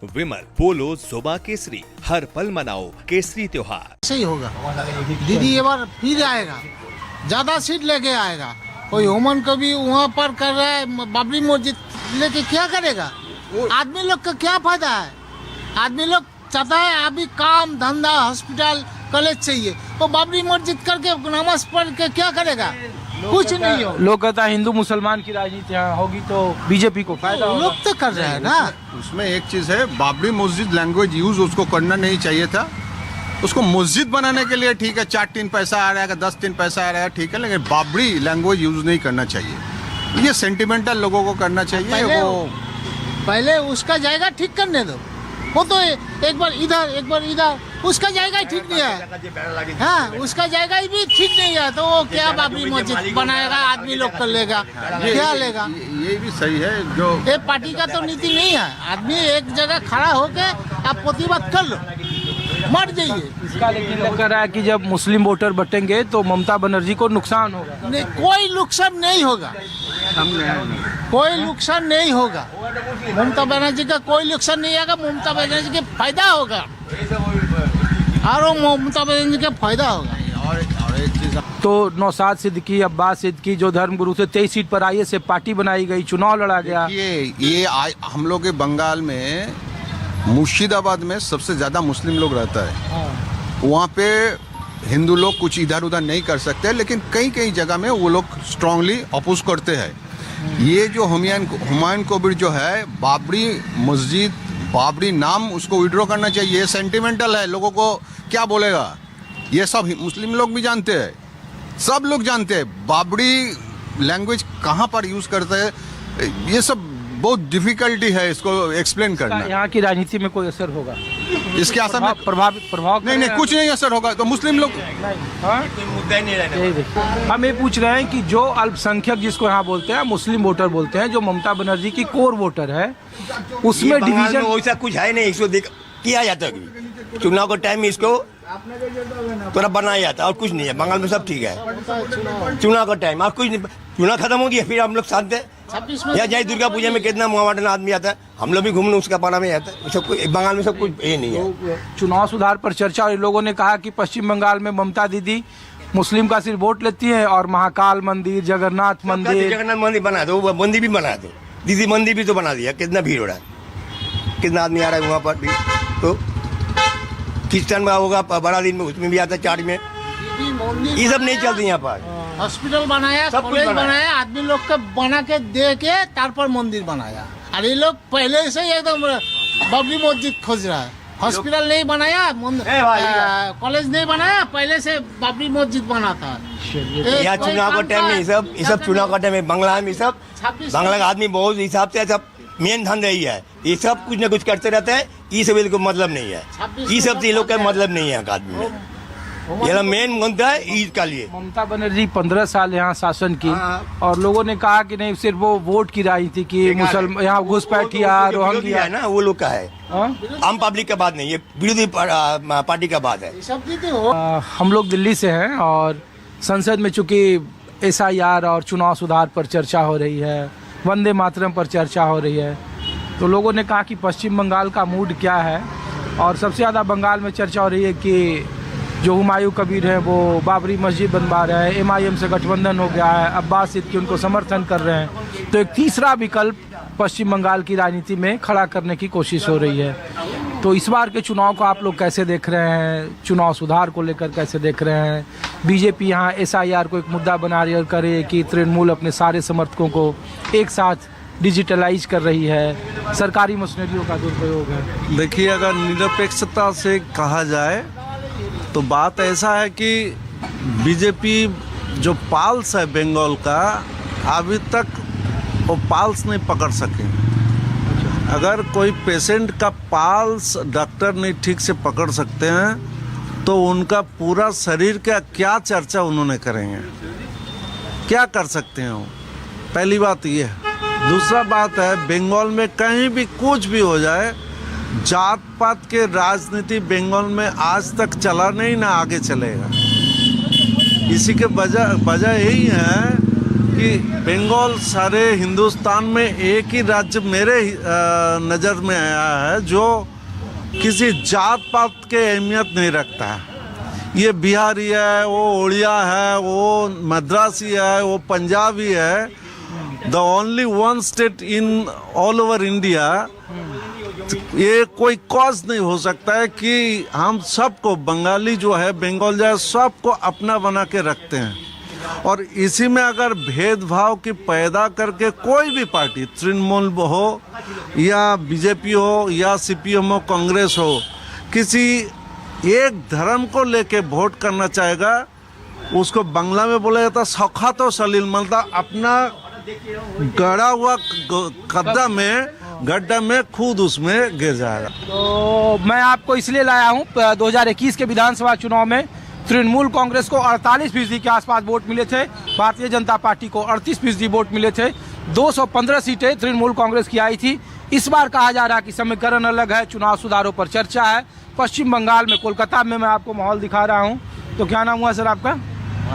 विमल, पोलो, जोबा केसरी, हर पल मनाओ केसरी त्योहार। सही होगा। दीदी ये बार फिर आएगा, ज्यादा सीट लेके आएगा। कोई हुमन को भी वहाँ पर कर रहा है, बाबरी मस्जिद लेके क्या करेगा? आदमी लोग का क्या फायदा है? आदमी लोग चाहता है अभी काम धंधा हॉस्पिटल कॉलेज चाहिए, तो बाबरी मस्जिद करके नमाज पढ़ के क्या करेगा? कुछ नहीं हो। लोग कहता है हिंदू मुसलमान की राजनीति यहाँ होगी तो बीजेपी को फायदा होगा। लोग तो कर रहे हैं ना। उसमें एक चीज है, बाबरी मस्जिद लैंग्वेज यूज उसको करना नहीं चाहिए था। उसको मस्जिद बनाने के लिए ठीक है, 4 टीन पैसा आ रहा है, 10 टीन पैसा आ रहा है, ठीक है, लेकिन बाबरी लैंग्वेज यूज नहीं करना चाहिए। ये सेंटिमेंटल लोगों को करना चाहिए। पहले उसका जाएगा ठीक करने दो। वो तो एक बार इधर एक बार इधर, उसका जाएगा ही ठीक नहीं है। हाँ, उसका जाएगा ही भी ठीक नहीं है, तो वो क्या बाबरी मस्जिद बनाएगा? आदमी लोग कर लेगा, क्या लेगा? ये भी सही है। जो ये पार्टी का तो नीति नहीं है। आदमी एक जगह खड़ा होके आप प्रतिवाद कर लो, मर जाइए। इसका लेकिन लग रहा है कि जब मुस्लिम वोटर बटेंगे तो ममता बनर्जी को नुकसान होगा। नहीं, कोई नुकसान नहीं होगा, कोई नुकसान नहीं होगा। ममता बनर्जी का कोई नुकसान नहीं होगा। ममता बनर्जी का फायदा होगा, और ममता बनर्जी का फायदा होगा। और एक चीज तो नौशाद सिद्दीकी, अब्बास सिद्दीकी जो धर्मगुरु थे, 23 सीट पर आईए से पार्टी बनाई गई, चुनाव लड़ा गया। ये हम लोग के बंगाल में मुर्शिदाबाद में सबसे ज्यादा मुस्लिम लोग रहता है। वहाँ पे हिंदू लोग कुछ इधर उधर नहीं कर सकते, लेकिन कई कई जगह में वो लोग स्ट्रांगली अपोज करते हैं। ये जो हुमायूं कबीर जो है, बाबरी मस्जिद, बाबरी नाम उसको विड्रॉ करना चाहिए। ये सेंटिमेंटल है, लोगों को क्या बोलेगा? ये सब मुस्लिम लोग भी जानते हैं, सब लोग जानते हैं बाबरी लैंग्वेज कहाँ पर यूज करते हैं। ये सब बहुत डिफिकल्टी है इसको एक्सप्लेन करना। यहाँ की राजनीति में कोई असर होगा? इसके असर में प्रभाव नहीं, कुछ नहीं असर होगा। तो मुस्लिम लोग हम ये पूछ रहे हैं कि जो अल्पसंख्यक जिसको यहाँ बोलते हैं, मुस्लिम वोटर बोलते हैं, जो ममता बनर्जी की कोर वोटर है, उसमें डिवीजन वैसा कुछ है नहीं। इसको किया जाता है चुनाव के टाइम में, इसको थोड़ा बनाया जाता है और कुछ नहीं है। बंगाल में सब ठीक है। चुनाव का टाइम और कुछ नहीं, चुनाव खत्म हो गया फिर हम लोग शांत है। या जाए दुर्गा पूजा में कितना मोहम्मदन आदमी आता है, हम लोग भी घूमने उसका पारा में आता है। सब कुछ बंगाल में सब कुछ ये नहीं है। चुनाव सुधार पर चर्चा, और लोगों ने कहा कि पश्चिम बंगाल में ममता दीदी मुस्लिम का सिर्फ वोट लेती है और महाकाल मंदिर, जगन्नाथ मंदिर बना दो, मंदिर भी बना दो। दीदी मंदिर भी तो बना दिया, कितना भीड़ हो रहा है, कितना आदमी आ रहा है वहाँ पर भी। तो क्रिश्चियन में होगा बड़ा दिन में, उसमें भी आता है, चार्ज में। ये सब नहीं चलती यहाँ पर। हॉस्पिटल बनाया, कॉलेज बनाया, आदमी लोग को बना के दे के तार पर मंदिर बनाया। और ये लोग पहले से एकदम बाबरी मस्जिद खोज रहा है। हॉस्पिटल नहीं बनाया, कॉलेज नहीं बनाया, पहले से बाबरी मस्जिद बना था। यहाँ चुनाव का टाइम में ये सब चुनाव का टाइम में बांग्ला में सब बांग्ला का आदमी बहुत हिसाब से सब मेन धंधा यही है। ये सब कुछ न कुछ करते रहते हैं। ये सब इनको मतलब नहीं है। ये सब ये लोग का मतलब नहीं है आदमी में। ये मेन मुद्दा है ईद का लिए। ममता बनर्जी 15 साल यहाँ शासन की, और लोगों ने कहा कि नहीं, सिर्फ वो वोट की राजनीति की, मुसलमान यहाँ घुसपैठिया, रोहिंग्या है ना, वो लोग का है। आम पब्लिक का बात नहीं, ये विरोधी पार्टी का बात है। हम लोग दिल्ली से हैं और संसद में चूंकि SIR और चुनाव सुधार पर चर्चा हो रही है, वंदे मातरम पर चर्चा हो रही है, तो लोगों ने कहा कि पश्चिम बंगाल का मूड क्या है। और सबसे ज़्यादा बंगाल में चर्चा हो रही है कि जो हुमायूं कबीर है वो बाबरी मस्जिद बनवा रहे हैं, MIM से गठबंधन हो गया है, अब्बास सिद्दीकी उनको समर्थन कर रहे हैं। तो एक तीसरा विकल्प पश्चिम बंगाल की राजनीति में खड़ा करने की कोशिश हो रही है। तो इस बार के चुनाव को आप लोग कैसे देख रहे हैं? चुनाव सुधार को लेकर कैसे देख रहे हैं? बीजेपी यहाँ SIR को एक मुद्दा बना रही है कि तृणमूल अपने सारे समर्थकों को एक साथ डिजिटलाइज कर रही है, सरकारी मशीनरियों का दुरुपयोग है। देखिए, अगर निरपेक्षता से कहा जाए तो बात ऐसा है कि बीजेपी जो पाल्स है बंगाल का, अभी तक वो पाल्स नहीं पकड़ सके। अगर कोई पेशेंट का पाल्स डॉक्टर नहीं ठीक से पकड़ सकते हैं तो उनका पूरा शरीर का क्या चर्चा उन्होंने करेंगे? क्या कर सकते हैं वो? पहली बात ये है। दूसरा बात है, बंगाल में कहीं भी कुछ भी हो जाए, जात पात के राजनीति बंगाल में आज तक चला नहीं, ना आगे चलेगा। इसी के वजह यही है कि बंगाल सारे हिंदुस्तान में एक ही राज्य मेरे नज़र में आया है जो किसी जात पात के अहमियत नहीं रखता है। ये बिहारी है, वो उड़िया है, वो मद्रासी है, वो पंजाबी है। The only one state in all over India, ये कोई कॉज नहीं हो सकता है कि हम सबको, बंगाली जो है, बंगाल जो है, सबको अपना बना के रखते हैं। और इसी में अगर भेदभाव की पैदा करके कोई भी पार्टी, तृणमूल हो या बीजेपी हो या सीपीएम हो, कांग्रेस हो, किसी एक धर्म को लेके वोट करना चाहेगा, उसको बांग्ला में बोला जाता सखा तो सलील, मतलब अपना गड़ा हुआ गड्ढा में खुद उसमें गिर जाएगा। तो मैं आपको इसलिए लाया हूँ, 2021 के विधानसभा चुनाव में तृणमूल कांग्रेस को 48% के आसपास वोट मिले थे, भारतीय जनता पार्टी को 38% वोट मिले थे। 215 सीटें तृणमूल कांग्रेस की आई थी। इस बार कहा जा रहा है कि समीकरण अलग है, चुनाव सुधारों पर चर्चा है। पश्चिम बंगाल में, कोलकाता में मैं आपको माहौल दिखा रहा हूँ। तो क्या नाम हुआ सर आपका?